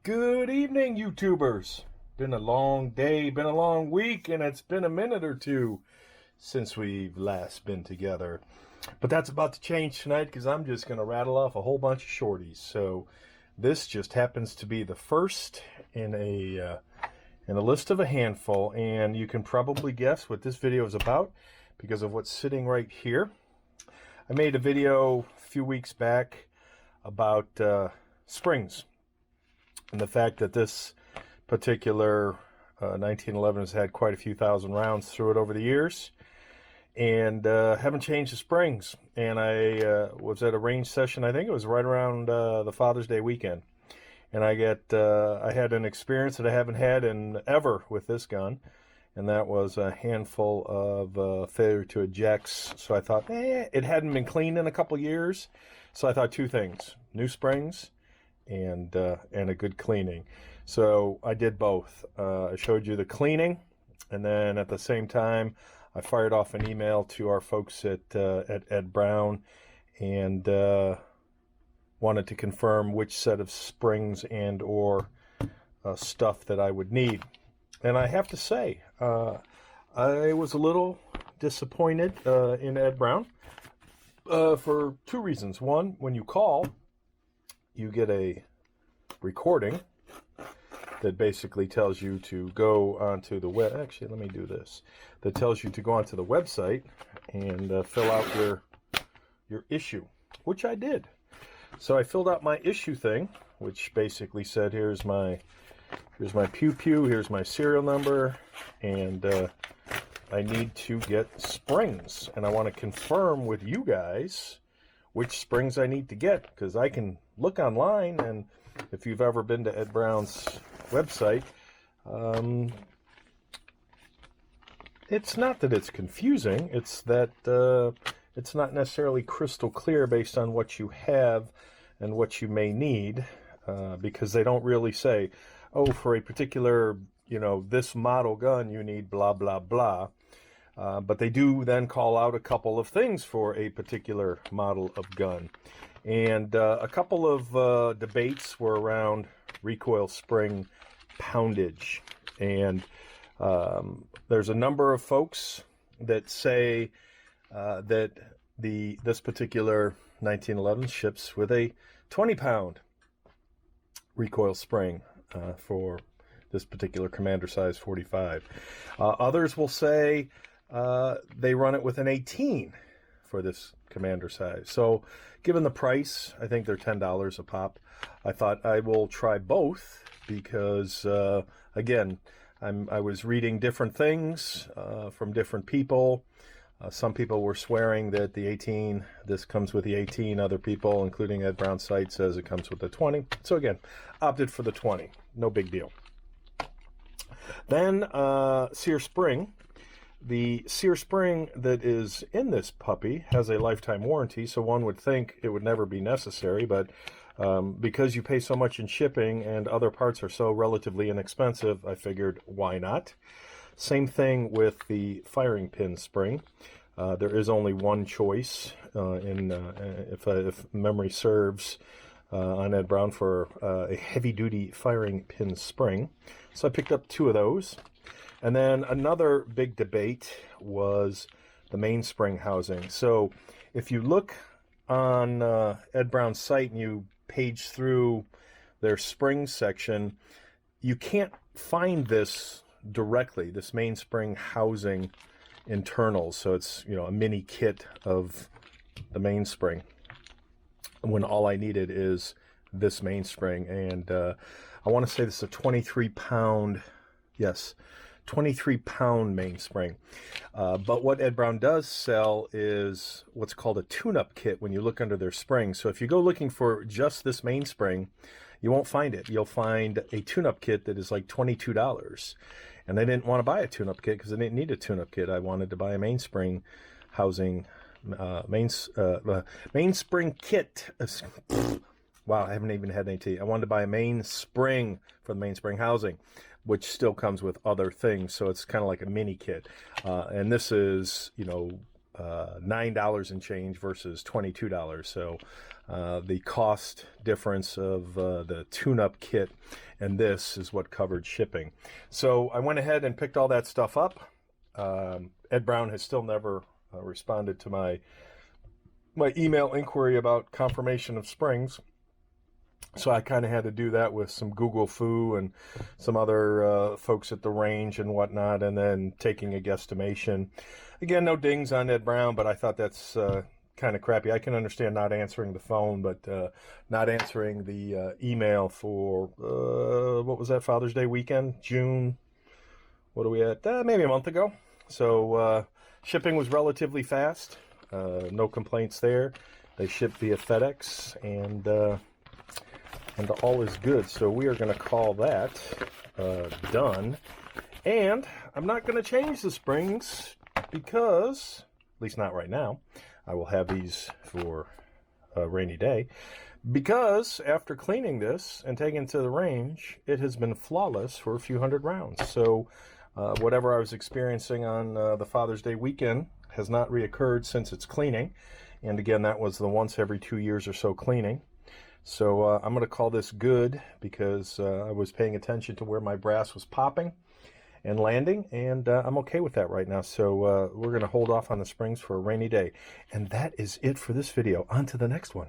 Good evening, YouTubers. Been a long day, been a long week, and it's been a minute or two since we've last been together. But that's about to change tonight because I'm just going to rattle off a whole bunch of shorties. So this just happens to be the first in a list of a handful, and you can probably guess what this video is about because of what's sitting right here. I made a video a few weeks back about springs. And the fact that this particular 1911 has had quite a few thousand rounds through it over the years, and haven't changed the springs. And I was at a range session, I think it was right around the Father's Day weekend, and I had an experience that I haven't had in ever with this gun, and that was a handful of failure to ejects. So I thought, it hadn't been cleaned in a couple years, so I thought two things: new springs and a good cleaning. So I did both. I showed you the cleaning, and then at the same time I fired off an email to our folks at Ed Brown and wanted to confirm which set of springs and or stuff that I would need. And I have to say, I was a little disappointed in Ed Brown for two reasons. One, when you call, you get a recording that basically tells you to go onto the web. Actually, let me do this. That tells you to go onto the website and fill out your issue, which I did. So I filled out my issue thing, which basically said, here's my pew pew, here's my serial number, and I need to get springs, and I want to confirm with you guys which springs I need to get, because I can look online, and if you've ever been to Ed Brown's website, it's not that it's confusing, it's that it's not necessarily crystal clear based on what you have and what you may need, because they don't really say, oh, for a particular, this model gun you need blah blah blah. But they do then call out a couple of things for a particular model of gun. And a couple of debates were around recoil spring poundage. And there's a number of folks that say that this particular 1911 ships with a 20-pound recoil spring for this particular commander size 45. Others will say they run it with an 18 for this commander size. So given the price, I think they're $10 a pop. I thought I will try both because, again, I was reading different things from different people. Some people were swearing that the 18, this comes with the 18. Other people, including Ed Brown's site, says it comes with the 20. So again, opted for the 20. No big deal. Then Sear Spring. The Sear Spring that is in this puppy has a lifetime warranty, so one would think it would never be necessary, but because you pay so much in shipping and other parts are so relatively inexpensive, I figured, why not? Same thing with the firing pin spring. There is only one choice, if memory serves, on Ed Brown for a heavy-duty firing pin spring. So I picked up two of those. And then another big debate was the Mainspring housing. So if you look on Ed Brown's site and you page through their spring section, you can't find this directly, this Mainspring housing internals. So it's, a mini kit of the mainspring, when all I needed is this mainspring. And I want to say this is a 23-pound, yes, 23-pound mainspring. But what Ed Brown does sell is what's called a tune-up kit when you look under their springs. So if you go looking for just this mainspring, you won't find it. You'll find a tune-up kit that is like $22. And I didn't want to buy a tune-up kit because I didn't need a tune-up kit. I wanted to buy a mainspring housing, mainspring kit. Wow, I haven't even had any tea. I wanted to buy a mainspring for the mainspring housing, which still comes with other things. So it's kind of like a mini kit. And this is, $9 and change versus $22. So the cost difference of the tune-up kit and this is what covered shipping. So I went ahead and picked all that stuff up. Ed Brown has still never responded to my email inquiry about confirmation of springs. So I kind of had to do that with some Google Foo and some other folks at the range and whatnot, and then taking a guesstimation. Again, no dings on Ed Brown, but I thought that's kind of crappy. I can understand not answering the phone, but not answering the email for, what was that, Father's Day weekend? June, what are we at? Maybe a month ago. So shipping was relatively fast. No complaints there. They shipped via FedEx, and all is good. So we are going to call that done. And I'm not going to change the springs because, at least not right now, I will have these for a rainy day, because after cleaning this and taking it to the range, it has been flawless for a few hundred rounds. So whatever I was experiencing on the Father's Day weekend has not reoccurred since its cleaning. And again, that was the once every 2 years or so cleaning. So I'm going to call this good because I was paying attention to where my brass was popping and landing, and I'm okay with that right now. So we're going to hold off on the springs for a rainy day. And that is it for this video. On to the next one.